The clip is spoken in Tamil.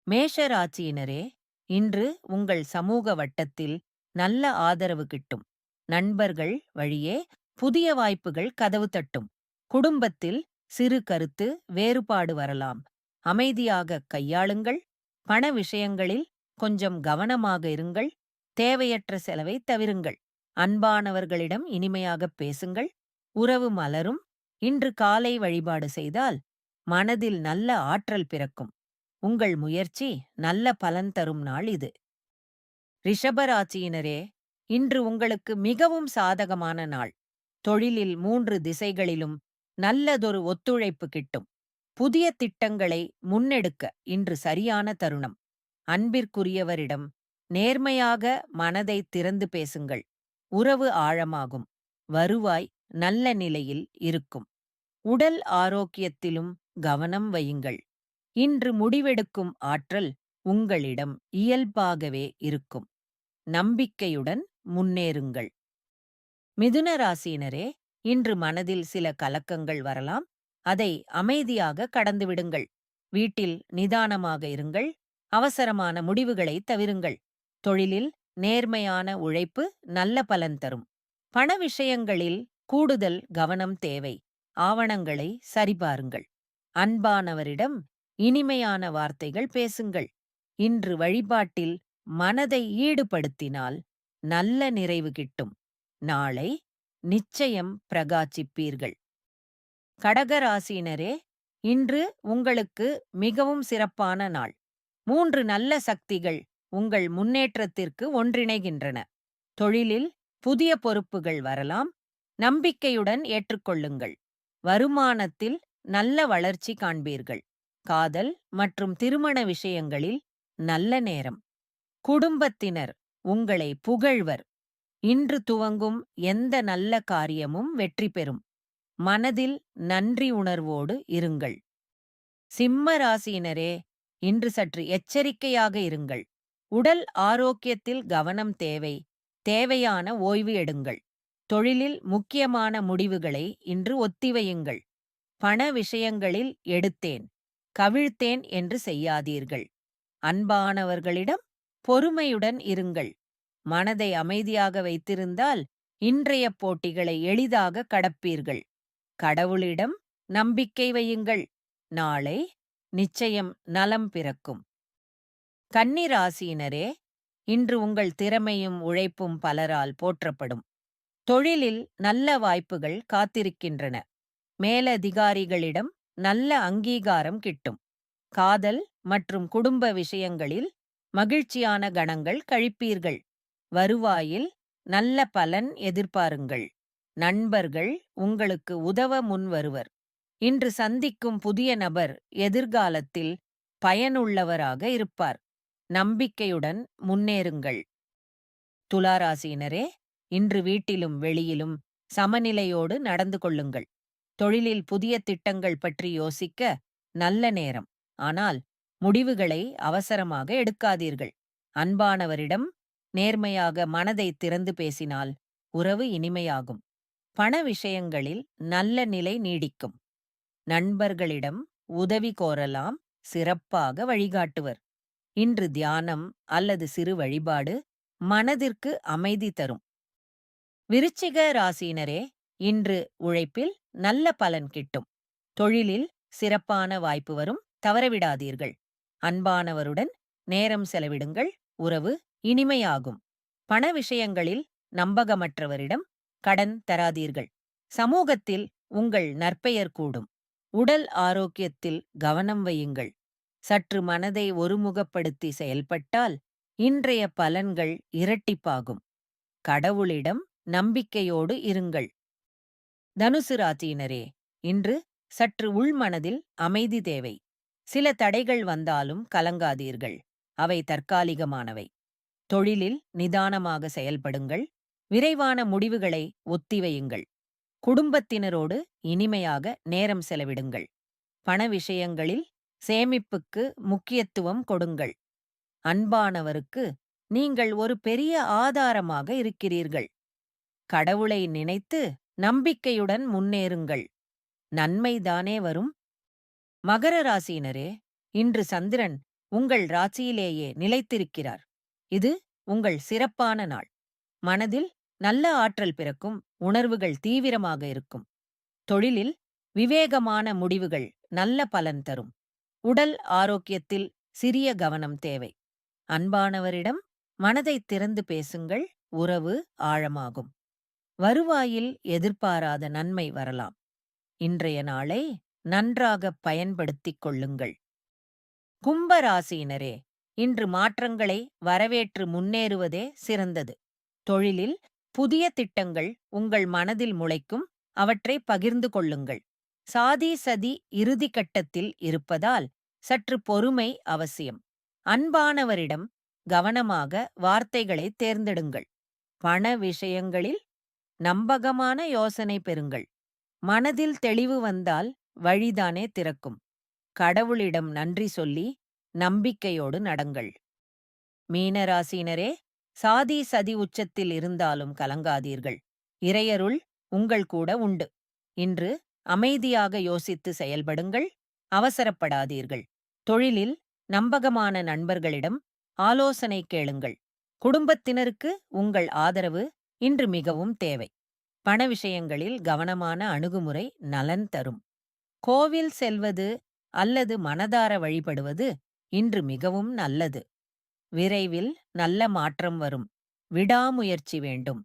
மேஷராசியினரே, இன்று உங்கள் சமூக வட்டத்தில் நல்ல ஆதரவு கிட்டும். நண்பர்கள் வழியே புதிய வாய்ப்புகள் கதவு தட்டும். குடும்பத்தில் சிறு கருத்து வேறுபாடு வரலாம். அமைதியாக கையாளுங்கள். பண விஷயங்களில் கொஞ்சம் கவனமாக இருங்கள். தேவையற்ற செலவை தவிருங்கள். அன்பானவர்களிடம் இனிமையாகப் பேசுங்கள். உறவு மலரும். இன்று காலை வழிபாடு செய்தால் மனதில் நல்ல ஆற்றல் பிறக்கும். உங்கள் முயற்சி நல்ல பலன் தரும் நாள் இது. ரிஷபராசியினரே, இன்று உங்களுக்கு மிகவும் சாதகமான நாள். தொழிலில் 3 திசைகளிலும் நல்லதொரு ஒத்துழைப்பு கிட்டும். புதிய திட்டங்களை முன்னெடுக்க இன்று சரியான தருணம். அன்பிற்குரியவரிடம் நேர்மையாக மனதை திறந்து பேசுங்கள். உறவு ஆழமாகும். வருவாய் நல்ல நிலையில் இருக்கும். உடல் ஆரோக்கியத்திலும் கவனம் வையுங்கள். இன்று முடிவெடுக்கும் ஆற்றல் உங்களிடம் இயல்பாகவே இருக்கும். நம்பிக்கையுடன் முன்னேறுங்கள். மிதுன ராசியினரே, இன்று மனதில் சில கலக்கங்கள் வரலாம். அதை அமைதியாக கடந்துவிடுங்கள். வீட்டில் நிதானமாக இருங்கள். அவசரமான முடிவுகளை தவிருங்கள். தொழிலில் நேர்மையான உழைப்பு நல்ல பலன் தரும். பண விஷயங்களில் கூடுதல் கவனம் தேவை. ஆவணங்களை சரிபாருங்கள். அன்பானவரிடம் இனிமையான வார்த்தைகள் பேசுங்கள். இன்று வழிபாட்டில் மனதை ஈடுபடுத்தினால் நல்ல நிறைவு கிட்டும். நாளை நிச்சயம் பிரகாசிப்பீர்கள். கடகராசியினரே, இன்று உங்களுக்கு மிகவும் சிறப்பான நாள். 3 நல்ல சக்திகள் உங்கள் முன்னேற்றத்திற்கு ஒன்றிணைகின்றன. தொழிலில் புதிய பொறுப்புகள் வரலாம். நம்பிக்கையுடன் ஏற்றுக்கொள்ளுங்கள். வருமானத்தில் நல்ல வளர்ச்சி காண்பீர்கள். காதல் மற்றும் திருமண விஷயங்களில் நல்ல நேரம். குடும்பத்தினர் உங்களை புகழ்வர். இன்று துவங்கும் எந்த நல்ல காரியமும் வெற்றி பெறும். மனதில் நன்றி உணர்வோடு இருங்கள். சிம்ம ராசியினரே, இன்று சற்று எச்சரிக்கையாக இருங்கள். உடல் ஆரோக்கியத்தில் கவனம் தேவை. தேவையான ஓய்வு எடுங்கள். தொழிலில் முக்கியமான முடிவுகளை இன்று ஒத்திவையுங்கள். பண விஷயங்களில் எடுத்தேன் கவிழ்த்தேன் என்று செய்யாதீர்கள். அன்பானவர்களிடம் பொறுமையுடன் இருங்கள். மனதை அமைதியாக வைத்திருந்தால் இன்றைய போட்டிகளை எளிதாக கடப்பீர்கள். கடவுளிடம் நம்பிக்கை வையுங்கள். நாளை நிச்சயம் நலம் பிறக்கும். கன்னி ராசியினரே, இன்று உங்கள் திறமையும் உழைப்பும் பலரால் போற்றப்படும். தொழிலில் நல்ல வாய்ப்புகள் காத்திருக்கின்றன. மேலதிகாரிகளிடம் நல்ல அங்கீகாரம் கிட்டும். காதல் மற்றும் குடும்ப விஷயங்களில் மகிழ்ச்சியான கணங்கள் கழிப்பீர்கள். வருவாயில் நல்ல பலன் எதிர்பாருங்கள். நண்பர்கள் உங்களுக்கு உதவ முன்வருவர். இன்று சந்திக்கும் புதிய நபர் எதிர்காலத்தில் பயனுள்ளவராக இருப்பார். நம்பிக்கையுடன் முன்னேறுங்கள். துளாராசியினரே, இன்று வீட்டிலும் வெளியிலும் சமநிலையோடு நடந்து கொள்ளுங்கள். தொழிலில் புதிய திட்டங்கள் பற்றி யோசிக்க நல்ல நேரம். ஆனால் முடிவுகளை அவசரமாக எடுக்காதீர்கள். அன்பானவரிடம் நேர்மையாக மனதை திறந்து பேசினால் உறவு இனிமையாகும். பண விஷயங்களில் நல்ல நிலை நீடிக்கும். நண்பர்களிடம் உதவி கோரலாம். சிறப்பாக வழிகாட்டுவர். இன்று தியானம் அல்லது சிறு வழிபாடு மனதிற்கு அமைதி தரும். விருச்சிக ராசியினரே, இன்று உழைப்பில் நல்ல பலன் கிட்டும். தொழிலில் சிறப்பான வாய்ப்பு வரும். தவறவிடாதீர்கள். அன்பானவருடன் நேரம் செலவிடுங்கள். உறவு இனிமையாகும். பண விஷயங்களில் நம்பகமற்றவரிடம் கடன் தராதீர்கள். சமூகத்தில் உங்கள் நற்பெயர் கூடும். உடல் ஆரோக்கியத்தில் கவனம் வையுங்கள். சற்று மனதை ஒருமுகப்படுத்தி செயல்பட்டால் இன்றைய பலன்கள் இரட்டிப்பாகும். கடவுளிடம் நம்பிக்கையோடு இருங்கள். தனுசு ராசியினரே, இன்று சற்று உள்மனதில் அமைதி தேவை. சில தடைகள் வந்தாலும் கலங்காதீர்கள். அவை தற்காலிகமானவை. தொழிலில் நிதானமாக செயல்படுங்கள். விரைவான முடிவுகளை ஒத்திவையுங்கள். குடும்பத்தினரோடு இனிமையாக நேரம் செலவிடுங்கள். பண விஷயங்களில் சேமிப்புக்கு முக்கியத்துவம் கொடுங்கள். அன்பானவருக்கு நீங்கள் ஒரு பெரிய ஆதாரமாக இருக்கிறீர்கள். கடவுளை நினைத்து நம்பிக்கையுடன் முன்னேறுங்கள். நன்மைதானே வரும். மகர ராசியினரே, இன்று சந்திரன் உங்கள் ராசியிலேயே நிலைத்திருக்கிறார். இது உங்கள் சிறப்பான நாள். மனதில் நல்ல ஆற்றல் பிறக்கும், உணர்வுகள் தீவிரமாக இருக்கும். தொழிலில் விவேகமான முடிவுகள் நல்ல பலன் தரும். உடல் ஆரோக்கியத்தில் சிறிய கவனம் தேவை. அன்பானவரிடம் மனதைத் திறந்து பேசுங்கள், உறவு ஆழமாகும். வருவாயில் எதிர்பாராத நன்மை வரலாம். இன்றைய நாளை நன்றாக பயன்படுத்திக் கொள்ளுங்கள். கும்பராசியினரே, இன்று மாற்றங்களை வரவேற்று முன்னேறுவதே சிறந்தது. தொழிலில் புதிய திட்டங்கள் உங்கள் மனதில் முளைக்கும், அவற்றை பகிர்ந்து கொள்ளுங்கள். சாதி சதி இறுதி கட்டத்தில் இருப்பதால் சற்று பொறுமை அவசியம். அன்பானவரிடம் கவனமாக வார்த்தைகளை தேர்ந்தெடுங்கள். பண விஷயங்களில் நம்பகமான யோசனை பெறுங்கள். மனதில் தெளிவு வந்தால் வழிதானே திறக்கும். கடவுளிடம் நன்றி சொல்லி நம்பிக்கையோடு நடங்கள். மீனராசினரே, சாதி சதி உச்சத்தில் இருந்தாலும் கலங்காதீர்கள். இறையருள் உங்கள் கூட உண்டு. இன்று அமைதியாக யோசித்து செயல்படுங்கள், அவசரப்படாதீர்கள். தொழிலில் நம்பகமான நண்பர்களிடம் ஆலோசனை கேளுங்கள். குடும்பத்தினருக்கு உங்கள் ஆதரவு இன்று மிகவும் தேவை. பண விஷயங்களில் கவனமான அணுகுமுறை நலன் தரும். கோவில் செல்வது அல்லது மனதார வழிபடுவது இன்று மிகவும் நல்லது. விரைவில் நல்ல மாற்றம் வரும். விடாமுயற்சி வேண்டும்.